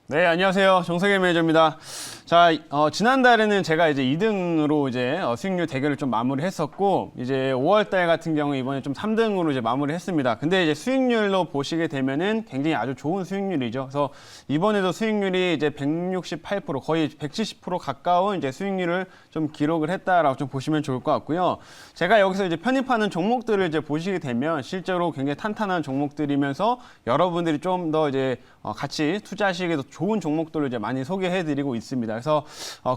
네, 안녕하세요. 정세계 매니저입니다. 자, 지난달에는 제가 이제 2등으로 이제 수익률 대결을 좀 마무리했었고, 이제 5월달 같은 경우 이번에 좀 3등으로 이제 마무리했습니다. 근데 이제 수익률로 보시게 되면은 굉장히 아주 좋은 수익률이죠. 그래서 이번에도 수익률이 이제 168% 거의 170% 가까운 이제 수익률을 좀 기록을 했다라고 좀 보시면 좋을 것 같고요. 제가 여기서 이제 편입하는 종목들을 이제 보시게 되면 실제로 굉장히 탄탄한 종목들이면서 여러분들이 좀 더 이제 같이 투자하시기에도 좋은 종목들을 이제 많이 소개해드리고 있습니다. 그래서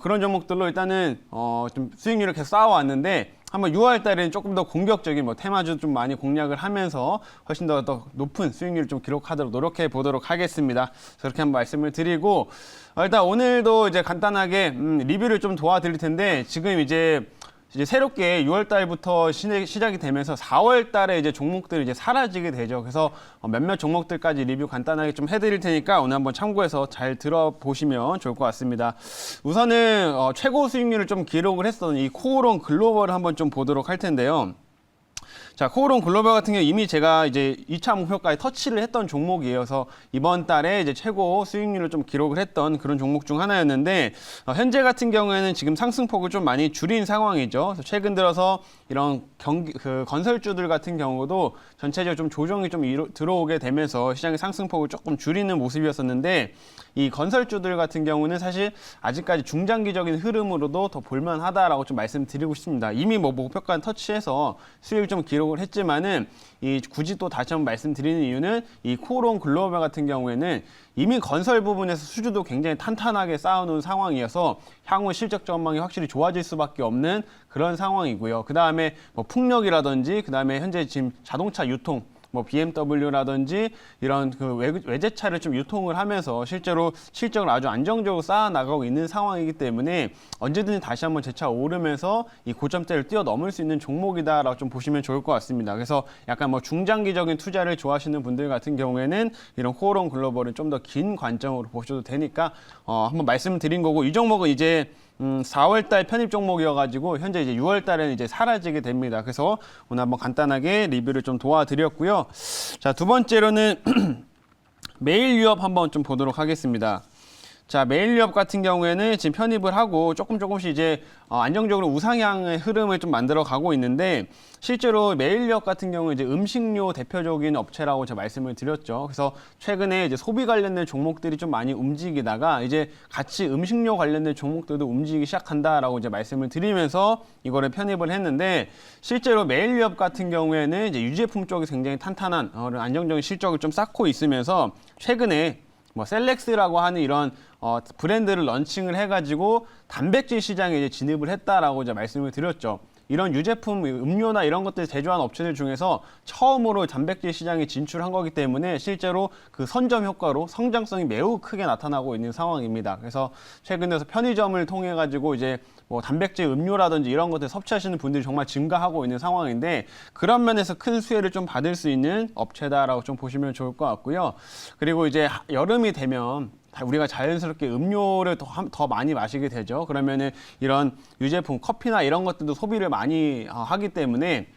그런 종목들로 일단은 좀 수익률을 계속 쌓아왔는데 한번 6월 달에는 조금 더 공격적인 뭐 테마주 좀 많이 공략을 하면서 훨씬 더 높은 수익률을 좀 기록하도록 노력해 보도록 하겠습니다. 그렇게 한번 말씀을 드리고 일단 오늘도 이제 간단하게 리뷰를 좀 도와드릴 텐데 지금 이제 새롭게 6월 달부터 시작이 되면서 4월 달에 이제 종목들이 이제 사라지게 되죠. 그래서 몇몇 종목들까지 리뷰 간단하게 좀 해드릴 테니까 오늘 한번 참고해서 잘 들어보시면 좋을 것 같습니다. 우선은 최고 수익률을 좀 기록을 했던 이 코오롱 글로벌을 한번 좀 보도록 할 텐데요. 자, 코오롱 글로벌 같은 경우 이미 제가 이제 2차 목표까지 터치를 했던 종목이어서 이번 달에 이제 최고 수익률을 좀 기록을 했던 그런 종목 중 하나였는데 현재 같은 경우에는 지금 상승폭을 좀 많이 줄인 상황이죠. 그래서 최근 들어서 이런 건설주들 같은 경우도 전체적으로 좀 조정이 좀 들어오게 되면서 시장의 상승폭을 조금 줄이는 모습이었었는데 이 건설주들 같은 경우는 사실 아직까지 중장기적인 흐름으로도 더 볼만하다라고 좀 말씀드리고 싶습니다. 이미 뭐 목표가는 터치해서 수익을 좀 기록을 했지만은 굳이 또 다시 한번 말씀드리는 이유는 이 코오롱 글로벌 같은 경우에는 이미 건설 부분에서 수주도 굉장히 탄탄하게 쌓아놓은 상황이어서 향후 실적 전망이 확실히 좋아질 수밖에 없는 그런 상황이고요. 그 다음에 뭐 풍력이라든지 그 다음에 현재 지금 자동차 유통 뭐 BMW라든지 이런 그 외제차를 좀 유통을 하면서 실제로 실적을 아주 안정적으로 쌓아 나가고 있는 상황이기 때문에 언제든지 다시 한번 재차 오르면서 이 고점대를 뛰어넘을 수 있는 종목이다라고 좀 보시면 좋을 것 같습니다. 그래서 약간 뭐 중장기적인 투자를 좋아하시는 분들 같은 경우에는 이런 코오롱 글로벌은 좀 더 긴 관점으로 보셔도 되니까 한번 말씀드린 거고 이 종목은 이제 4월달 편입 종목이어가지고 현재 이제 6월달에는 이제 사라지게 됩니다. 그래서 오늘 한번 간단하게 리뷰를 좀 도와드렸고요. 자, 두 번째로는 매일 유업 한번 좀 보도록 하겠습니다. 자, 매일 유업 같은 경우에는 지금 편입을 하고 조금씩 이제 안정적으로 우상향의 흐름을 좀 만들어 가고 있는데 실제로 매일 유업 같은 경우는 이제 음식료 대표적인 업체라고 제가 말씀을 드렸죠. 그래서 최근에 이제 소비 관련된 종목들이 좀 많이 움직이다가 이제 같이 음식료 관련된 종목들도 움직이기 시작한다라고 이제 말씀을 드리면서 이거를 편입을 했는데 실제로 매일 유업 같은 경우에는 이제 유제품 쪽이 굉장히 탄탄한 안정적인 실적을 좀 쌓고 있으면서 최근에 뭐 셀렉스라고 하는 이런 브랜드를 런칭을 해가지고 단백질 시장에 이제 진입을 했다라고 이제 말씀을 드렸죠. 이런 유제품, 음료나 이런 것들 제조하는 업체들 중에서 처음으로 단백질 시장에 진출한 거기 때문에 실제로 그 선점 효과로 성장성이 매우 크게 나타나고 있는 상황입니다. 그래서 최근 들어서 편의점을 통해 가지고 이제 뭐 단백질 음료라든지 이런 것들 섭취하시는 분들이 정말 증가하고 있는 상황인데 그런 면에서 큰 수혜를 좀 받을 수 있는 업체다라고 좀 보시면 좋을 것 같고요. 그리고 이제 여름이 되면 우리가 자연스럽게 음료를 더 많이 마시게 되죠. 그러면은 이런 유제품, 커피나 이런 것들도 소비를 많이 하기 때문에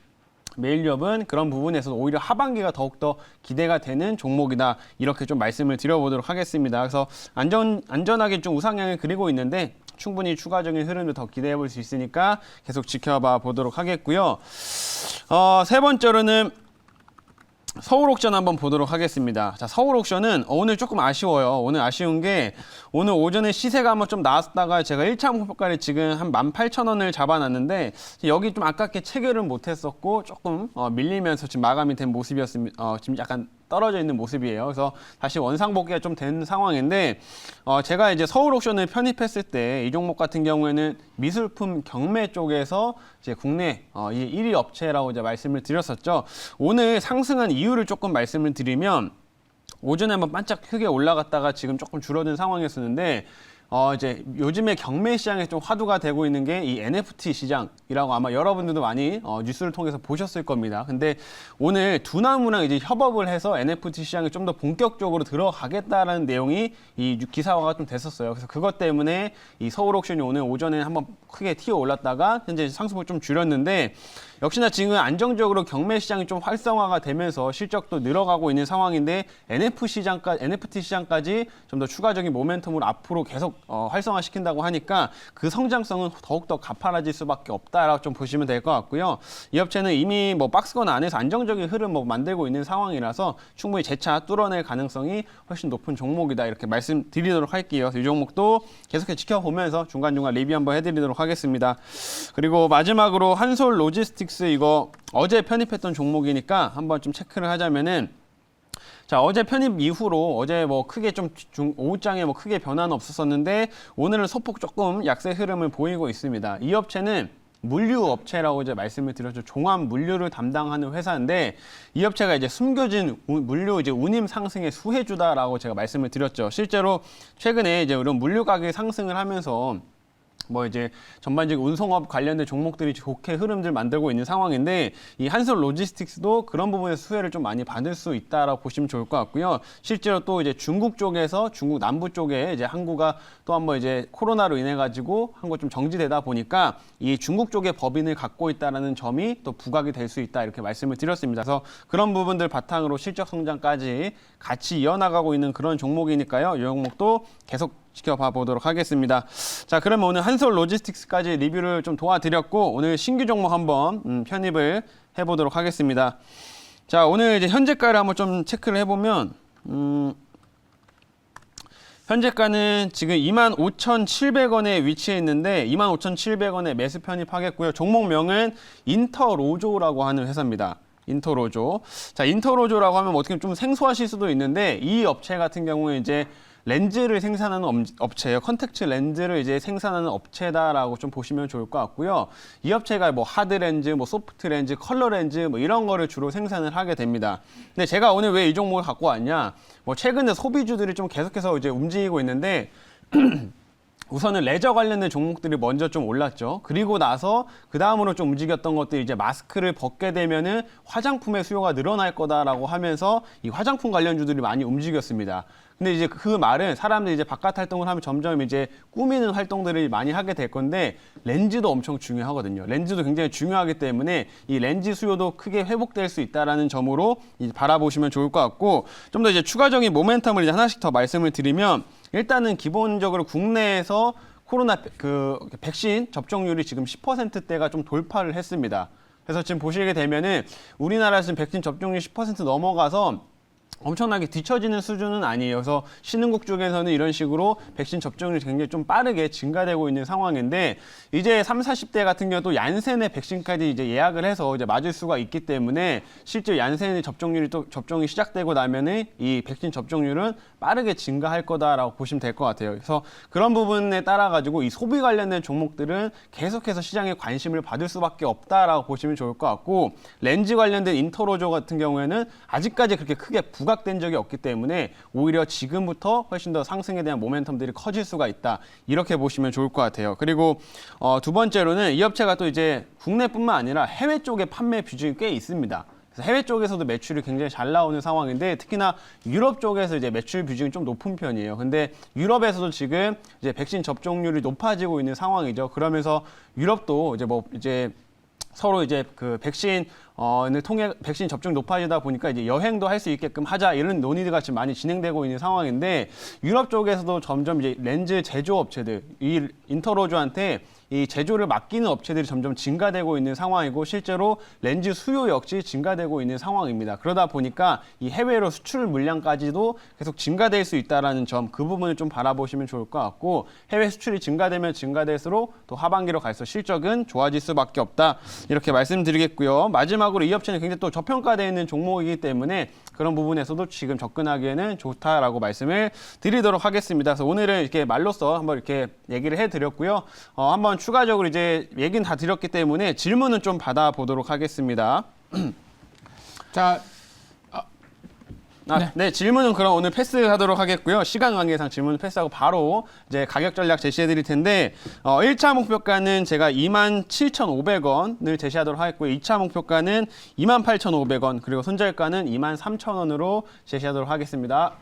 매일유업은 그런 부분에서 오히려 하반기가 더욱더 기대가 되는 종목이다. 이렇게 좀 말씀을 드려보도록 하겠습니다. 그래서 안전하게 좀 우상향을 그리고 있는데 충분히 추가적인 흐름도 더 기대해 볼 수 있으니까 계속 지켜봐 보도록 하겠고요. 세 번째로는 서울옥션 한번 보도록 하겠습니다. 자, 서울옥션은 오늘 조금 아쉬워요. 오늘 아쉬운 게 오늘 오전에 시세가 한번 좀 나왔다가 제가 1차 목표가를 지금 한 18,000원을 잡아놨는데 여기 좀 아깝게 체결을 못했었고 조금 밀리면서 지금 마감이 된 모습이었습니다. 지금 약간 떨어져 있는 모습이에요. 그래서 다시 원상복귀가 좀 된 상황인데 제가 이제 서울옥션을 편입했을 때 이 종목 같은 경우에는 미술품 경매 쪽에서 이제 국내 1위 업체라고 이제 말씀을 드렸었죠. 오늘 상승한 이유를 조금 말씀을 드리면 오전에 한번 반짝 크게 올라갔다가 지금 조금 줄어든 상황이었었는데 이제 요즘에 경매 시장에 좀 화두가 되고 있는 게 이 NFT 시장이라고 아마 여러분들도 많이 뉴스를 통해서 보셨을 겁니다. 근데 오늘 두나무랑 이제 협업을 해서 NFT 시장에 좀 더 본격적으로 들어가겠다라는 내용이 이 기사화가 좀 됐었어요. 그래서 그것 때문에 이 서울 옥션이 오늘 오전에 한번 크게 튀어 올랐다가 현재 상승을 좀 줄였는데 역시나 지금 안정적으로 경매 시장이 좀 활성화가 되면서 실적도 늘어가고 있는 상황인데 NFT 시장까지 좀 더 추가적인 모멘텀을 앞으로 계속 활성화시킨다고 하니까 그 성장성은 더욱더 가파라질 수밖에 없다라고 좀 보시면 될 것 같고요. 이 업체는 이미 뭐 박스권 안에서 안정적인 흐름 뭐 만들고 있는 상황이라서 충분히 재차 뚫어낼 가능성이 훨씬 높은 종목이다 이렇게 말씀드리도록 할게요. 이 종목도 계속해서 지켜보면서 중간중간 리뷰 한번 해드리도록 하겠습니다. 그리고 마지막으로 한솔 로지스틱스 이거 어제 편입했던 종목이니까 한번 좀 체크를 하자면은 자, 어제 편입 이후로 어제 뭐 크게 좀 오후장에 뭐 크게 변화는 없었었는데 오늘은 소폭 조금 약세 흐름을 보이고 있습니다. 이 업체는 물류 업체라고 이제 말씀을 드렸죠. 종합 물류를 담당하는 회사인데 이 업체가 이제 숨겨진 물류 이제 운임 상승의 수혜주다라고 제가 말씀을 드렸죠. 실제로 최근에 이제 이런 물류 가격이 상승을 하면서 뭐 이제 전반적인 운송업 관련된 종목들이 좋게 흐름들 만들고 있는 상황인데 이 한솔 로지스틱스도 그런 부분에서 수혜를 좀 많이 받을 수 있다라고 보시면 좋을 것 같고요. 실제로 또 이제 중국 쪽에서 중국 남부 쪽에 이제 항구가 또 한번 이제 코로나로 인해 가지고 항구 좀 정지되다 보니까 이 중국 쪽의 법인을 갖고 있다라는 점이 또 부각이 될 수 있다 이렇게 말씀을 드렸습니다. 그래서 그런 부분들 바탕으로 실적 성장까지 같이 이어나가고 있는 그런 종목이니까요. 이 종목도 계속 지켜봐 보도록 하겠습니다. 자, 그러면 오늘 한솔 로지스틱스까지 리뷰를 좀 도와드렸고 오늘 신규 종목 한번 편입을 해보도록 하겠습니다. 자, 오늘 이제 현재가를 한번 좀 체크를 해보면 현재가는 지금 25,700원에 위치해 있는데 25,700원에 매수 편입하겠고요. 종목명은 인터로조라고 하는 회사입니다. 인터로조. 자, 인터로조라고 하면 어떻게 좀 생소하실 수도 있는데 이 업체 같은 경우에 이제 렌즈를 생산하는 업체예요. 컨택트 렌즈를 이제 생산하는 업체다라고 좀 보시면 좋을 것 같고요. 이 업체가 뭐 하드 렌즈, 뭐 소프트 렌즈, 컬러 렌즈 뭐 이런 거를 주로 생산을 하게 됩니다. 근데 제가 오늘 왜 이 종목을 갖고 왔냐? 뭐 최근에 소비주들이 좀 계속해서 이제 움직이고 있는데 우선은 레저 관련된 종목들이 먼저 좀 올랐죠. 그리고 나서 그 다음으로 좀 움직였던 것들이 이제 마스크를 벗게 되면은 화장품의 수요가 늘어날 거다라고 하면서 이 화장품 관련주들이 많이 움직였습니다. 근데 이제 그 말은 사람들이 이제 바깥 활동을 하면 점점 이제 꾸미는 활동들을 많이 하게 될 건데 렌즈도 엄청 중요하거든요. 렌즈도 굉장히 중요하기 때문에 이 렌즈 수요도 크게 회복될 수 있다라는 점으로 이제 바라보시면 좋을 것 같고 좀 더 이제 추가적인 모멘텀을 이제 하나씩 더 말씀을 드리면 일단은 기본적으로 국내에서 코로나 백신 접종률이 지금 10%대가 좀 돌파를 했습니다. 그래서 지금 보시게 되면은 우리나라 지금 백신 접종률 10% 넘어가서 엄청나게 뒤처지는 수준은 아니에요. 그래서 신흥국 쪽에서는 이런 식으로 백신 접종률이 굉장히 좀 빠르게 증가되고 있는 상황인데 이제 30, 40대 같은 경우도 얀센의 백신까지 이제 예약을 해서 이제 맞을 수가 있기 때문에 실제 얀센의 접종률이 또 접종이 시작되고 나면은 이 백신 접종률은 빠르게 증가할 거다라고 보시면 될 것 같아요. 그래서 그런 부분에 따라 가지고 이 소비 관련된 종목들은 계속해서 시장에 관심을 받을 수밖에 없다라고 보시면 좋을 것 같고 렌즈 관련된 인터로조 같은 경우에는 아직까지 그렇게 크게 부각된 적이 없기 때문에 오히려 지금부터 훨씬 더 상승에 대한 모멘텀들이 커질 수가 있다. 이렇게 보시면 좋을 것 같아요. 그리고 두 번째로는 이 업체가 또 이제 국내뿐만 아니라 해외 쪽에 판매 비중이 꽤 있습니다. 그래서 해외 쪽에서도 매출이 굉장히 잘 나오는 상황인데 특히나 유럽 쪽에서 이제 매출 비중이 좀 높은 편이에요. 근데 유럽에서도 지금 이제 백신 접종률이 높아지고 있는 상황이죠. 그러면서 유럽도 이제 서로 이제 그 백신을 통해 백신 접종이 높아지다 보니까 이제 여행도 할 수 있게끔 하자 이런 논의가 지금 많이 진행되고 있는 상황인데 유럽 쪽에서도 점점 이제 렌즈 제조업체들 이 인터로조한테 이 제조를 맡기는 업체들이 점점 증가되고 있는 상황이고 실제로 렌즈 수요 역시 증가되고 있는 상황입니다. 그러다 보니까 이 해외로 수출 물량까지도 계속 증가될 수 있다는 점 그 부분을 좀 바라보시면 좋을 것 같고 해외 수출이 증가되면 증가될수록 또 하반기로 갈수록 실적은 좋아질 수밖에 없다. 이렇게 말씀드리겠고요. 마지막으로 이 업체는 굉장히 또 저평가되어 있는 종목이기 때문에 그런 부분에서도 지금 접근하기에는 좋다라고 말씀을 드리도록 하겠습니다. 그래서 오늘은 이렇게 말로써 한번 이렇게 얘기를 해드렸고요. 한번 추가적으로 이제 얘기는 다 드렸기 때문에 질문은 좀 받아보도록 하겠습니다. 자, 네, 질문은 그럼 오늘 패스하도록 하겠고요. 시간 관계상 질문은 패스하고 바로 이제 가격 전략 제시해 드릴 텐데 1차 목표가는 제가 27,500원을 제시하도록 하겠고요. 2차 목표가는 28,500원, 그리고 손절가는 23,000원으로 제시하도록 하겠습니다.